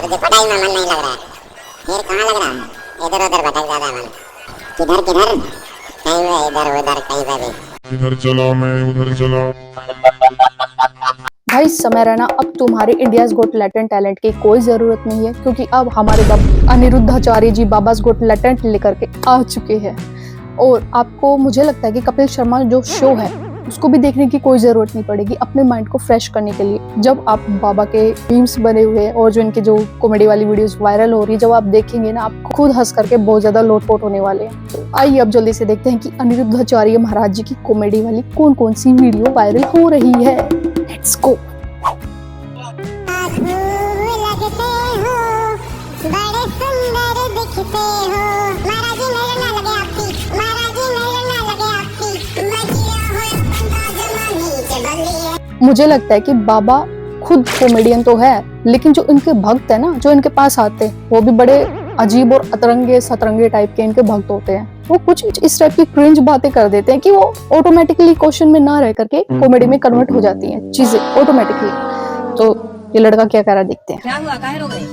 गुरुजी पढ़ाई में मन नहीं लग रहा है। फिर कहाँ लग रहा है? इधर उधर भटक जाता है मन। किधर किधर? कहीं पे इधर उधर कहीं पे भी। इधर चला मैं उधर चला। भाई समय रहना, अब तुम्हारे इंडियाज गोट टैलेंट की कोई जरूरत नहीं है, क्योंकि अब हमारे अनिरुद्धाचार्य जी बाबाज गोट टैलेंट लेकर के आ चुके हैं। और आपको मुझे लगता है कि कपिल शर्मा जो शो है उसको भी देखने की कोई जरूरत नहीं पड़ेगी अपने माइंड को फ्रेश करने के लिए। जब आप बाबा के मीम्स बने हुए हैं और जो इनके जो कॉमेडी वाली वीडियोस वायरल हो रही है, जब आप देखेंगे ना, आप खुद हंस करके बहुत ज्यादा लोटपोट होने वाले हैं। तो आइए अब जल्दी से देखते हैं कि अनिरुद्धाचार्य महाराज जी की कॉमेडी वाली कौन कौन सी वीडियो वायरल हो रही है। Let's go. मुझे लगता है कि बाबा खुद कॉमेडियन तो है, लेकिन जो इनके भक्त है ना, जो इनके पास आते हैं, वो भी बड़े अजीब और अतरंगे सतरंगे टाइप के इनके भक्त होते हैं। वो कुछ इस टाइप की क्रिंज बातें कर देते हैं कि वो ऑटोमेटिकली क्वेश्चन में ना रह करके कॉमेडी में कन्वर्ट हो जाती हैं चीजें ऑटोमेटिकली। तो ये लड़का क्या कह रहा है, देखते हैं। क्या हुआ, काहे रो गए?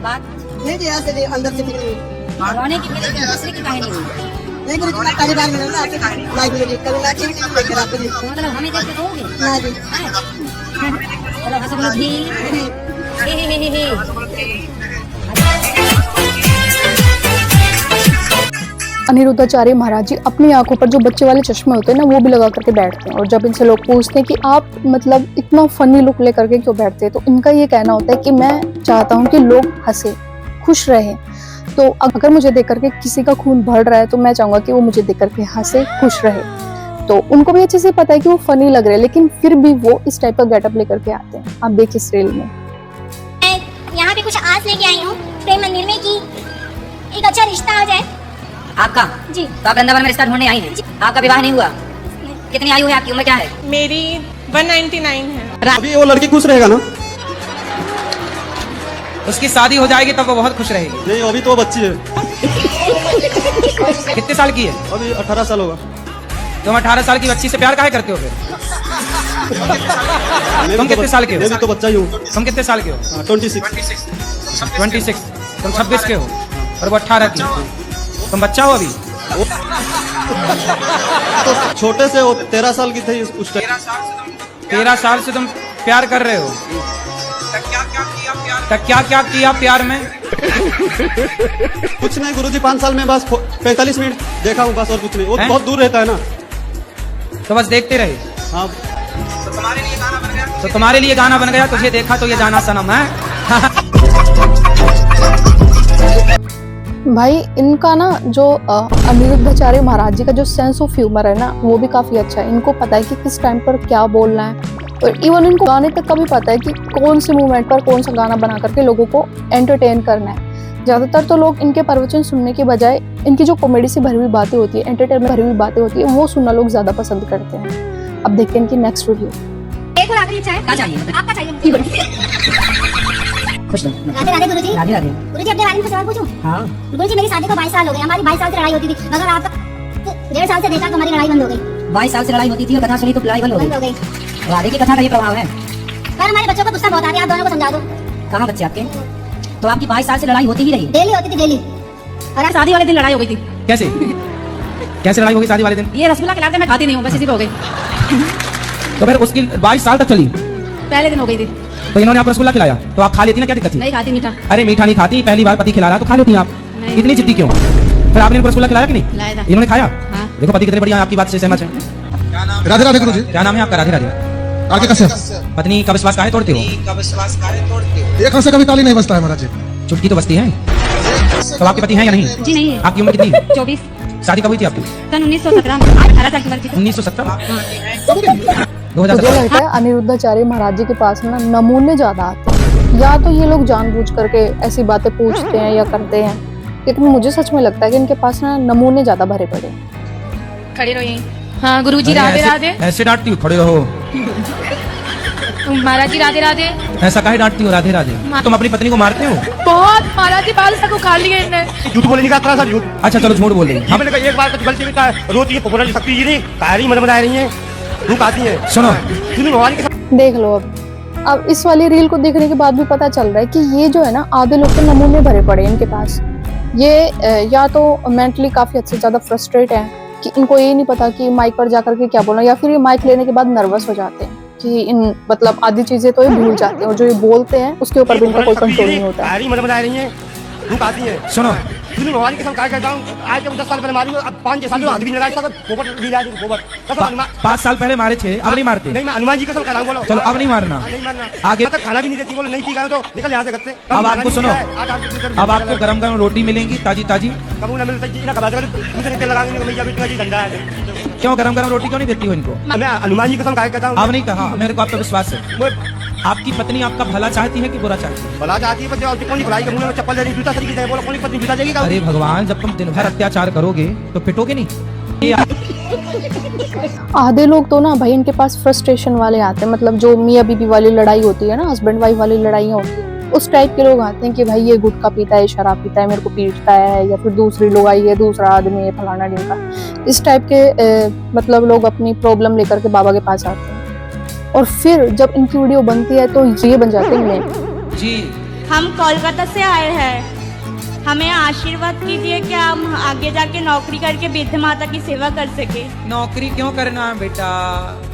बात नहीं जी, यहाँ से अंदर से निकली। रोने की वजह से दूसरे की काहे नहीं हुई? नहीं गुरु जी, मैं पहली बार मिला ना आपसे। लाइव में कभी ना चीज लेकर आपको जी। मतलब हमें देख के रोगे? ना जी। चलो हंसो बोलो भी। हे हे हे हे। अनिरुद्धाचार्य महाराज जी अपनी आंखों पर जो बच्चे वाले चश्मे होते हैं ना, वो भी लगा करके बैठते हैं। और जब इनसे लोग पूछते हैं कि आप मतलब इतना फनी लुक लेकर के क्यों बैठते हैं, तो इनका ये कहना होता है कि मैं चाहता हूँ कि लोग हंसे, खुश रहें। तो अगर मुझे देख करके किसी का खून बढ़ रहा है तो मैं चाहूंगा कि वो मुझे देख करके हंसे, खुश रहे। तो उनको भी अच्छे से पता है कि वो फनी लग रहे हैं, लेकिन फिर भी वो इस टाइप का गेटअप लेकर के आते हैं। आप देखिए इस रील में। यहाँ पे कुछ आस लेके आई हूँ प्रेम मंदिर में कि एक अच्छा रिश्ता आ जाए। आपका जी। तो आप वृंदावन में रिश्ता ढूंढने आई हैं? आपका विवाह नहीं हुआ? कितनी आयु है आपकी, उम्र क्या है? मेरी 199 है। अभी वो लड़की खुश रहेगा ना? उसकी शादी हो जाएगी तब वो बहुत खुश रहेगी। नहीं, अभी तो बच्ची है। कितने साल की है? अभी 18 साल होगा। तुम 18 साल की बच्ची से प्यार काहे करते हो फिर? तुम कितने साल के हो? मैं भी तो बच्चा ही हूँ। तुम कितने साल के हो? 26। 26। तुम 26 के हो और वो 18 की। तुम बच्चा हो अभी? तो छोटे से वो 13 साल की थी उस टाइम। 13 साल से तुम प्यार कर रहे हो? तक क्या क्या किया प्यार में? कुछ नहीं गुरुजी, 5 साल में बस 45 मिनट देखा हूँ बस, और कुछ नहीं। वो बहुत दूर रहता है ना, तो बस देखते रहे। हाँ। तो तुम्हारे लिए गाना बन गया, तुझे देखा तो ये जाना सनम है। भाई इनका ना जो अनिरुद्धाचार्य महाराज जी का जो सेंस ऑफ ह्यूमर है ना, वो भी काफी अच्छा है। इनको पता है कि किस टाइम पर क्या बोलना है, और इवन इनको गाने तक का भी पता है कि कौन से मूवमेंट पर कौन सा गाना बना करके लोगों को एंटरटेन करना है। ज्यादातर तो लोग इनके प्रवचन सुनने के बजाय इनकी जो कॉमेडी से भरी हुई बातें होती है, एंटरटेनमेंट भरी हुई बातें होती है, वो सुनना लोग ज्यादा पसंद करते हैं। अब देखते हैं इनकी नेक्स्ट वीडियो। एक और आखिरी इच्छा है। क्या चाहिए? आपका चाहिए। खुश रहो। राधे राधे गुरुजी। राधे राधे। गुरुजी अपने बारे में कुछ सवाल पूछूं? हाँ। गुरुजी मेरी शादी को 22 साल हो गए। हमारी 22 साल से लड़ाई होती थी, मगर आप 1.5 साल से देखा तो हमारी लड़ाई बंद हो गई। 22 साल से लड़ाई होती थी और कथा सुनी तो लड़ाई बंद हो गई। राधे की कथा का ये प्रभाव है। पर हमारे बच्चों को गुस्सा बहुत आता है, आप दोनों को समझा दो। कहाँ बच्चे आपके? तो आपकी 22 साल से लड़ाई होती ही रही? डेली होती थी, डेली। और शादी वाले दिन लड़ाई हो गई थी। कैसे कैसे लड़ाई हो गई शादी वाले दिन? ये रसगुल्ला खिलाते मैं खाती नहीं हूँ, बस इसी पे हो गई। तो फिर उसकी 22 साल तक चली? पहले दिन हो गई थी। तो इन्होंने आपको रसगुल्ला खिलाया तो आप खा लेती ना, क्या दिक्कत थी? नहीं खाती मीठा। अरे मीठा नहीं खाती, पहली बार पति खिला रहा तो खा लेती आप। इतनी जिद्दी क्यों? फिर आपने इनको रसगुल्ला खिलाया कि नहीं? खिलाया था। इन्होंने खाया? हाँ। देखो पति कितने बढ़िया आपकी बात से सहमत है। राधे राधे गुरुजी। क्या नाम है आपका? राधे राधे। आगे कैसे? पत्नी का विश्वास काहे तोड़ते हो? एक हाथ से कभी ताली नहीं बजता है महाराज जी। चुटकी तो बजती है। तो आपके पति हैं या नहीं? जी नहीं है। आपकी उम्र कितनी है? 24। शादी कब हुई थी आपकी? सन 1917 में। 18 साल की उम्र थी। 1917। मुझे लगता है अनिरुद्धाचार्य महाराज जी के पास ना नमूने ज्यादा आते हैं, या तो ये लोग जानबूझ करके ऐसी बातें पूछते हैं या करते हैं, लेकिन मुझे सच में लगता है कि इनके पास ना नमूने ज्यादा भरे पड़े हैं। खड़े रहो यहीं। हाँ गुरुजी अरे राधे राधे। ऐसे डांटती हो? खड़े रहो। महाराज जी राधे राधे। ऐसा काहे डांटती हो? राधे राधे। तुम अपनी पत्नी को मारते हो? बहुत, महाराज जी बाल तक उखाड़ लिए इनने। झूठ बोलने का इतना सा झूठ। अच्छा चलो झूठ बोल रही हैं। हमने कहा एक बार कुछ गलती भी का रोती है, पोपरा शक्ति जी नहीं तारी मन बना रही है, धूप आती है। सुनो, सुनो भगवान के देख लो अब अब इस वाली रील को देखने के बाद भी पता चल रहा है कि ये जो है ना आधे लोग तो नमूने भरे पड़े हैं इनके पास। ये या तो मेंटली काफी हद से ज्यादा फ्रस्ट्रेट है कि इनको ये नहीं पता कि माइक पर जाकर के क्या बोलना, या फिर ये माइक लेने के बाद नर्वस हो जाते हैं कि इन मतलब आधी चीजें तो ये भूल जाते हैं और जो ये बोलते हैं उसके ऊपर भी इनका कोई कंट्रोल नहीं होता है। सुनो भगवान की संकार करता हूँ। आज जब 10 साल पहले मारी, अब 5-6 साल हाथ भी नहीं लगाया, गोबर ली जाए गोबर। 5 साल पहले मारे थे, अब नहीं मारते। नहीं, मैं हनुमान जी कसम कर रहा हूँ, बोलो। चलो अब नहीं मारना, नहीं मारना। आगे तक खाना भी नहीं देती, बोलो नहीं पी गए तो निकल यहाँ से घर से। अब आपको सुनो, अब आपको गरम गरम रोटी मिलेंगी ताजी ताजी। कबू ना मिलता ना कबाद दूसरे तेल लगाएंगे, भैया भी धंधा है। क्यों गरम गरम रोटी क्यों नहीं देती हो इनको? मैं हनुमान जी कसम कहता हूँ। अब नहीं कहा, मेरे को आप पे विश्वास है। आपकी पत्नी आपका भला चाहती है कि बुरा चाहती है? भला चाहती है, पर कौन भलाई के मुंह में चप्पल दे रही, जूता तरीके से बोलो, कौन पत्नी जूता देगी? अरे भगवान, जब तुम दिन भर अत्याचार करोगे तो पिटोगे नहीं? आधे लोग तो ना भाई इनके पास फ्रस्ट्रेशन वाले आते हैं, मतलब जो मियाँ बीबी वाली लड़ाई होती है ना, हस्बैंड वाइफ वाली लड़ाइयाँ होती है, उस टाइप के लोग आते हैं कि भाई ये गुटखा पीता है, शराब पीता है, मेरे को पीटता है, या फिर दूसरी लोग आई है, दूसरा आदमी है, फलाना ढिमका। इस टाइप के मतलब लोग अपनी प्रॉब्लम लेकर के बाबा के पास आते हैं और फिर जब इनकी वीडियो बनती है तो ये बन जाते हैं मैं। जी हम कोलकाता से आए हैं, हमें आशीर्वाद कीजिए कि हम आगे जाके नौकरी करके वृद्ध माता की सेवा कर सके। नौकरी क्यों करना है बेटा,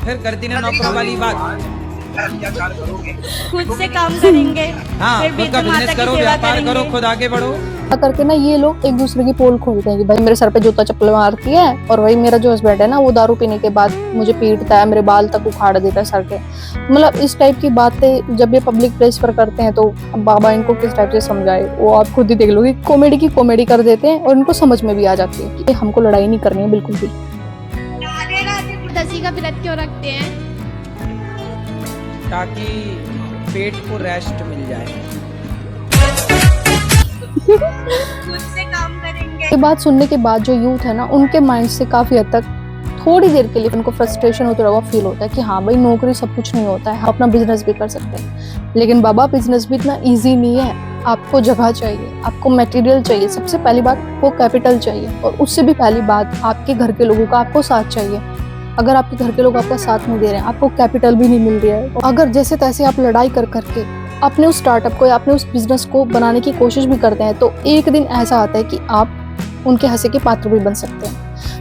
फिर करती ना नौकरी वाली बात। खुद से काम करेंगे, हाँ, फिर खुद का वृद्ध माता बिजनेस की करो, सेवा व्यापार करो, करेंगे। खुद आगे बढ़ो। करके ना ये लोग एक दूसरे की पोल खोलते हैं कि भाई मेरे सर पे जूता चप्पल मारती है, और भाई मेरा जो हस्बैंड है ना वो दारू पीने के बाद मुझे पीटता है, मेरे बाल तक उखाड़ देता है सर के। मतलब इस टाइप की बातें जब ये पब्लिक प्लेस पर करते हैं तो अब बाबा इनको किस टाइप से समझाए, वो आप खुद ही देख लो कि कॉमेडी की कॉमेडी कर देते हैं और इनको समझ में भी आ जाती है कि हमको लड़ाई नहीं करनी है बिल्कुल भी। दसी का व्रत क्यों रखते हैं? ताकि पेट को रेस्ट मिल जाए। खुद से काम करेंगे। ये बात सुनने के बाद जो यूथ है ना उनके माइंड से काफी हद तक थोड़ी देर के लिए उनको फ्रस्ट्रेशन होता हुआ फील होता है कि हाँ भाई नौकरी सब कुछ नहीं होता है, हम अपना बिजनेस भी कर सकते हैं। लेकिन बाबा बिजनेस भी इतना इजी नहीं है। आपको जगह चाहिए, आपको मटेरियल चाहिए, सबसे पहली बात वो कैपिटल चाहिए, और उससे भी पहली बात आपके घर के लोगों का आपको साथ चाहिए। अगर आपके घर के लोग आपका साथ नहीं दे रहे हैं, आपको कैपिटल भी नहीं मिल रहा है, अगर जैसे तैसे आप लड़ाई कर करके अपने उस स्टार्टअप को या अपने उस बिजनेस को बनाने की कोशिश भी करते हैं, तो एक दिन ऐसा आता है कि आप उनके हंसी के पात्र भी बन सकते हैं।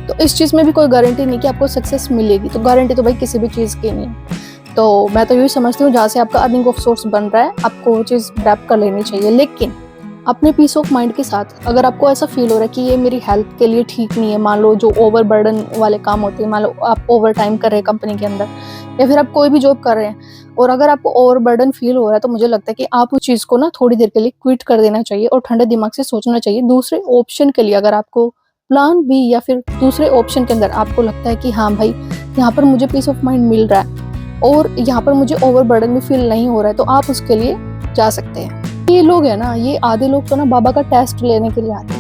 तो इस चीज़ में भी कोई गारंटी नहीं कि आपको सक्सेस मिलेगी, तो गारंटी तो भाई किसी भी चीज़ की नहीं है। तो मैं तो यही समझती हूँ जहाँ से आपका अर्निंग ऑफ सोर्स बन रहा है आपको वो चीज़ ग्रैब कर लेनी चाहिए, लेकिन अपने पीस ऑफ माइंड के साथ। अगर आपको ऐसा फील हो रहा है कि ये मेरी हेल्थ के लिए ठीक नहीं है, मान लो जो ओवर बर्डन वाले काम होते हैं, मान लो आप ओवर टाइम कर रहे हैं कंपनी के अंदर, या फिर आप कोई भी जॉब कर रहे हैं और अगर आपको ओवर बर्डन फील हो रहा है, तो मुझे लगता है कि आप उस चीज़ को ना थोड़ी देर के लिए क्विट कर देना चाहिए और ठंडे दिमाग से सोचना चाहिए दूसरे ऑप्शन के लिए। अगर आपको प्लान बी या फिर दूसरे ऑप्शन के अंदर आपको लगता है कि हाँ भाई यहाँ पर मुझे पीस ऑफ माइंड मिल रहा है और यहाँ पर मुझे ओवर बर्डन भी फील नहीं हो रहा है, तो आप उसके लिए जा सकते हैं। ये लोग है ना, ये आधे लोग तो ना बाबा का टेस्ट लेने के लिए आते हैं।